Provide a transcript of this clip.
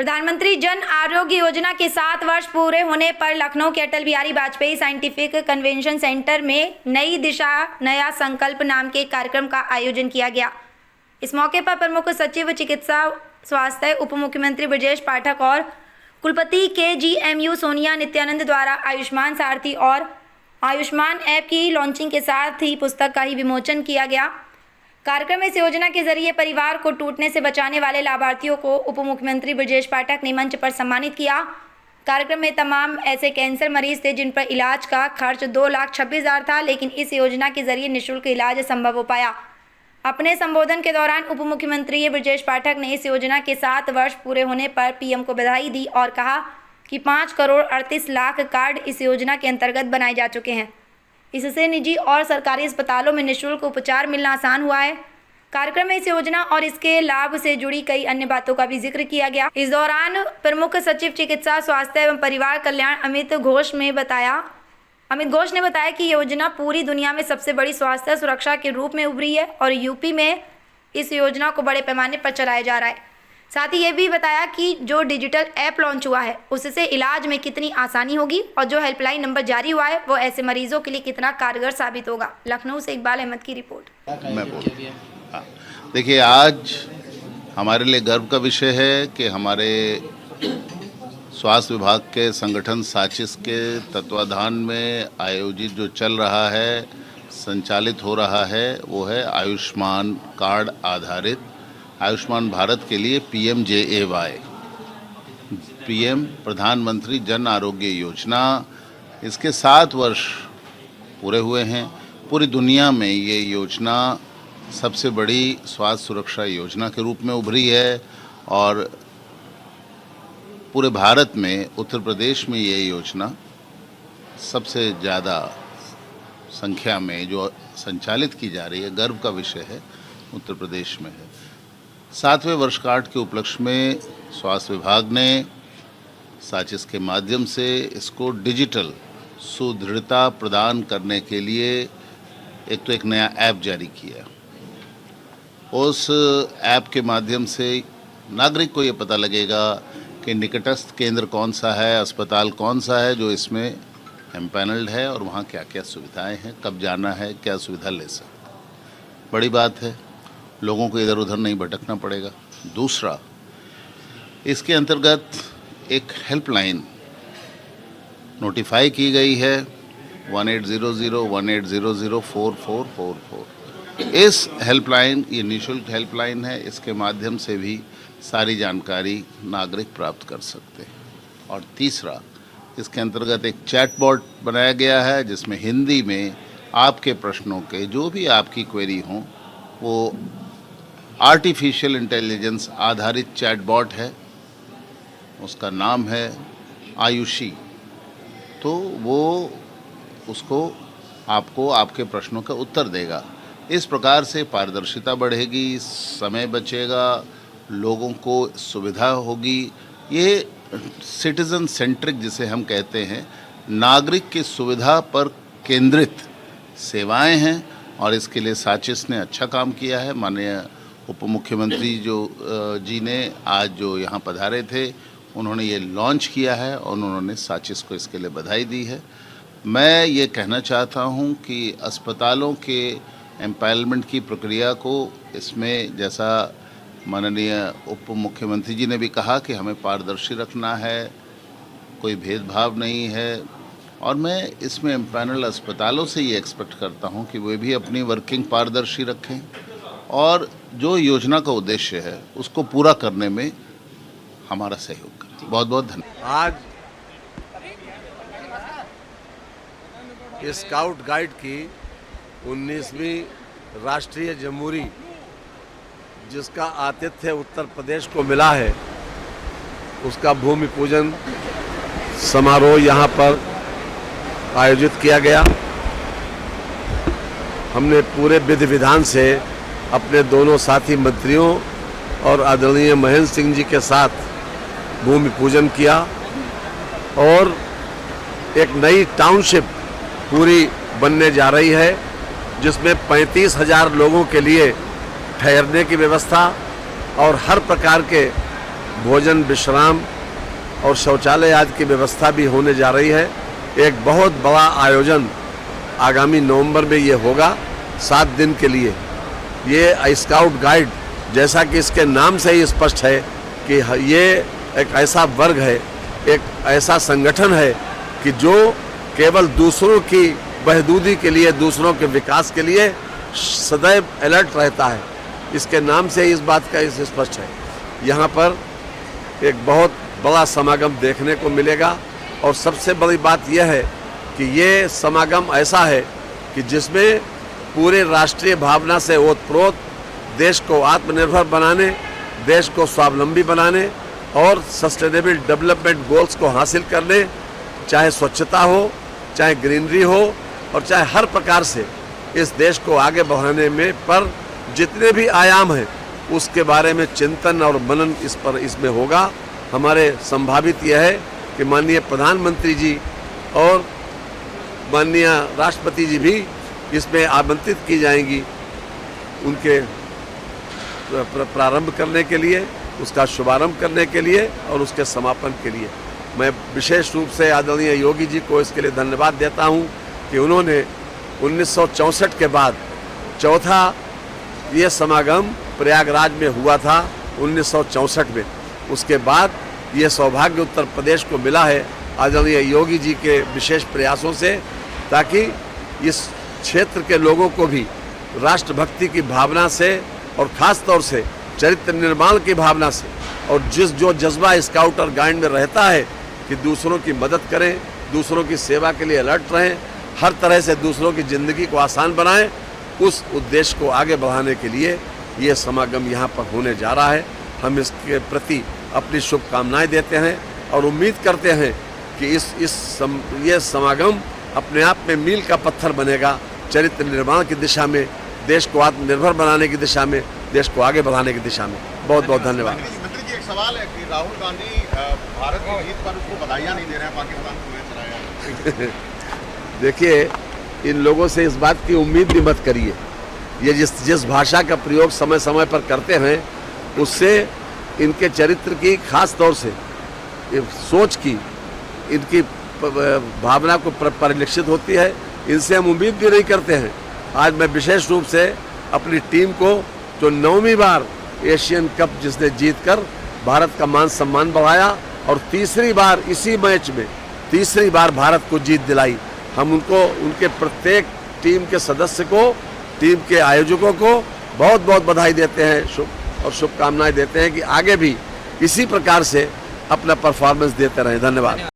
प्रधानमंत्री जन आरोग्य योजना के 7 वर्ष पूरे होने पर लखनऊ के Atal Bihari Vajpayee scientific convention centre में नई दिशा नया संकल्प नाम के कार्यक्रम का आयोजन किया गया। इस मौके पर प्रमुख सचिव चिकित्सा स्वास्थ्य उप मुख्यमंत्री ब्रजेश पाठक और कुलपति KGMU सोनिया नित्यानंद द्वारा आयुष्मान सारथी और आयुष्मान ऐप की लॉन्चिंग के साथ ही पुस्तक का ही विमोचन किया गया। कार्यक्रम में इस योजना के जरिए परिवार को टूटने से बचाने वाले लाभार्थियों को उप मुख्यमंत्री ब्रजेश पाठक ने मंच पर सम्मानित किया। कार्यक्रम में तमाम ऐसे कैंसर मरीज थे जिन पर इलाज का खर्च 2,26,000 था, लेकिन इस योजना के जरिए निःशुल्क इलाज संभव हो पाया। अपने संबोधन के दौरान उप मुख्यमंत्री ब्रजेश पाठक ने इस योजना के 7 वर्ष पूरे होने पर PM को बधाई दी और कहा कि 5 करोड़ 38 लाख कार्ड इस योजना के अंतर्गत बनाए जा चुके हैं। इससे निजी और सरकारी अस्पतालों में निःशुल्क उपचार मिलना आसान हुआ है। कार्यक्रम में इस योजना और इसके लाभ से जुड़ी कई अन्य बातों का भी जिक्र किया गया। इस दौरान प्रमुख सचिव चिकित्सा स्वास्थ्य एवं परिवार कल्याण अमित घोष ने बताया कि योजना पूरी दुनिया में सबसे बड़ी स्वास्थ्य सुरक्षा के रूप में उभरी है और यूपी में इस योजना को बड़े पैमाने पर चलाया जा रहा है। साथ ही ये भी बताया कि जो डिजिटल ऐप लॉन्च हुआ है उससे इलाज में कितनी आसानी होगी और जो हेल्पलाइन नंबर जारी हुआ है वो ऐसे मरीजों के लिए कितना कारगर साबित होगा। लखनऊ से इकबाल अहमद की रिपोर्ट। देखिए, आज हमारे लिए गर्व का विषय है कि हमारे स्वास्थ्य विभाग के संगठन साचिस के तत्वाधान में आयोजित जो चल रहा है, संचालित हो रहा है, वो है आयुष्मान कार्ड आधारित आयुष्मान भारत के लिए PMJAY, PM प्रधानमंत्री जन आरोग्य योजना। इसके 7 वर्ष पूरे हुए हैं। पूरी दुनिया में ये योजना सबसे बड़ी स्वास्थ्य सुरक्षा योजना के रूप में उभरी है और पूरे भारत में उत्तर प्रदेश में ये योजना सबसे ज़्यादा संख्या में जो संचालित की जा रही है, गर्व का विषय है, उत्तर प्रदेश में है। 7वें वर्षगांठ के उपलक्ष्य में स्वास्थ्य विभाग ने साचिस के माध्यम से इसको डिजिटल सुदृढ़ता प्रदान करने के लिए एक नया ऐप जारी किया। उस ऐप के माध्यम से नागरिक को ये पता लगेगा कि निकटस्थ केंद्र कौन सा है, अस्पताल कौन सा है जो इसमें एम्पैनल्ड है और वहाँ क्या क्या सुविधाएं हैं, कब जाना है, क्या सुविधा ले सकते। बड़ी बात है, लोगों को इधर उधर नहीं भटकना पड़ेगा। दूसरा, इसके अंतर्गत एक हेल्पलाइन नोटिफाई की गई है 1800-1800-4444। इस हेल्पलाइन, ये निःशुल्क हेल्पलाइन है, इसके माध्यम से भी सारी जानकारी नागरिक प्राप्त कर सकते हैं। और तीसरा, इसके अंतर्गत एक चैटबॉट बनाया गया है जिसमें हिंदी में आपके प्रश्नों के जो भी आपकी क्वेरी हों वो आर्टिफिशियल इंटेलिजेंस आधारित चैटबॉट है, उसका नाम है आयुषी। तो वो उसको आपको आपके प्रश्नों का उत्तर देगा। इस प्रकार से पारदर्शिता बढ़ेगी, समय बचेगा, लोगों को सुविधा होगी। ये सिटीज़न सेंट्रिक जिसे हम कहते हैं, नागरिक की सुविधा पर केंद्रित सेवाएं हैं और इसके लिए साचिस ने अच्छा काम किया है। माननीय उप मुख्यमंत्री जी ने आज जो यहाँ पधारे थे, उन्होंने ये लॉन्च किया है और उन्होंने साचिस को इसके लिए बधाई दी है। मैं ये कहना चाहता हूँ कि अस्पतालों के एम्पावरमेंट की प्रक्रिया को इसमें, जैसा माननीय उप मुख्यमंत्री जी ने भी कहा कि हमें पारदर्शी रखना है, कोई भेदभाव नहीं है। और मैं इसमें एम्पैनल अस्पतालों से ये एक्सपेक्ट करता हूँ कि वे भी अपनी वर्किंग पारदर्शी रखें और जो योजना का उद्देश्य है उसको पूरा करने में हमारा सहयोग करें। बहुत बहुत धन्यवाद। आज स्काउट गाइड की 19वीं राष्ट्रीय जमूरी, जिसका आतिथ्य उत्तर प्रदेश को मिला है, उसका भूमि पूजन समारोह यहाँ पर आयोजित किया गया। हमने पूरे विधि विधान से अपने दोनों साथी मंत्रियों और आदरणीय महेंद्र सिंह जी के साथ भूमि पूजन किया और एक नई टाउनशिप पूरी बनने जा रही है जिसमें 35,000 लोगों के लिए ठहरने की व्यवस्था और हर प्रकार के भोजन, विश्राम और शौचालय आदि की व्यवस्था भी होने जा रही है। एक बहुत बड़ा आयोजन आगामी नवंबर में ये होगा 7 दिन के लिए। ये स्काउट गाइड, जैसा कि इसके नाम से ही स्पष्ट है कि ये एक ऐसा वर्ग है, एक ऐसा संगठन है कि जो केवल दूसरों की बहबूदी के लिए, दूसरों के विकास के लिए सदैव अलर्ट रहता है। इसके नाम से ही इस बात का स्पष्ट है। यहाँ पर एक बहुत बड़ा समागम देखने को मिलेगा और सबसे बड़ी बात यह है कि ये समागम ऐसा है कि जिसमें पूरे राष्ट्रीय भावना से ओतप्रोत देश को आत्मनिर्भर बनाने, देश को स्वावलंबी बनाने और सस्टेनेबल डेवलपमेंट गोल्स को हासिल करने, चाहे स्वच्छता हो, चाहे ग्रीनरी हो और चाहे हर प्रकार से इस देश को आगे बढ़ाने में पर जितने भी आयाम हैं उसके बारे में चिंतन और मनन इसमें होगा। हमारे संभावित यह है कि माननीय प्रधानमंत्री जी और माननीय राष्ट्रपति जी भी इसमें आमंत्रित की जाएंगी उनके प्रारंभ करने के लिए, उसका शुभारंभ करने के लिए और उसके समापन के लिए। मैं विशेष रूप से आदरणीय योगी जी को इसके लिए धन्यवाद देता हूं कि उन्होंने 1964 के बाद चौथा ये समागम प्रयागराज में हुआ था 1964 में। उसके बाद ये सौभाग्य उत्तर प्रदेश को मिला है आदरणीय योगी जी के विशेष प्रयासों से, ताकि इस क्षेत्र के लोगों को भी राष्ट्रभक्ति की भावना से और ख़ास तौर से चरित्र निर्माण की भावना से और जो जज्बा स्काउट और गाइड में रहता है कि दूसरों की मदद करें, दूसरों की सेवा के लिए अलर्ट रहें, हर तरह से दूसरों की ज़िंदगी को आसान बनाएं, उस उद्देश्य को आगे बढ़ाने के लिए ये समागम यहाँ पर होने जा रहा है। हम इसके प्रति अपनी शुभकामनाएं देते हैं और उम्मीद करते हैं कि ये समागम अपने आप में मील का पत्थर बनेगा चरित्र निर्माण की दिशा में, देश को आत्मनिर्भर बनाने की दिशा में, देश को आगे बढ़ाने की दिशा में। बहुत बहुत धन्यवाद। मंत्री जी, एक सवाल है कि राहुल गांधी भारत की जीत पर उसको बधाइयाँ नहीं दे रहे हैं, पाकिस्तान को मैच चलाया। देखिए, इन लोगों से इस बात की उम्मीद भी मत करिए। ये जिस भाषा का प्रयोग समय समय पर करते हैं उससे इनके चरित्र की, खास तौर से सोच की, इनकी भावना को परिलक्षित होती है। इनसे हम उम्मीद भी नहीं करते हैं। आज मैं विशेष रूप से अपनी टीम को, जो 9वीं बार एशियन कप जिसने जीतकर भारत का मान सम्मान बढ़ाया और तीसरी बार इसी मैच में तीसरी बार भारत को जीत दिलाई, हम उनको, उनके प्रत्येक टीम के सदस्य को, टीम के आयोजकों को बहुत बहुत बधाई देते हैं और शुभकामनाएं देते हैं कि आगे भी इसी प्रकार से अपना परफॉर्मेंस देते रहें। धन्यवाद।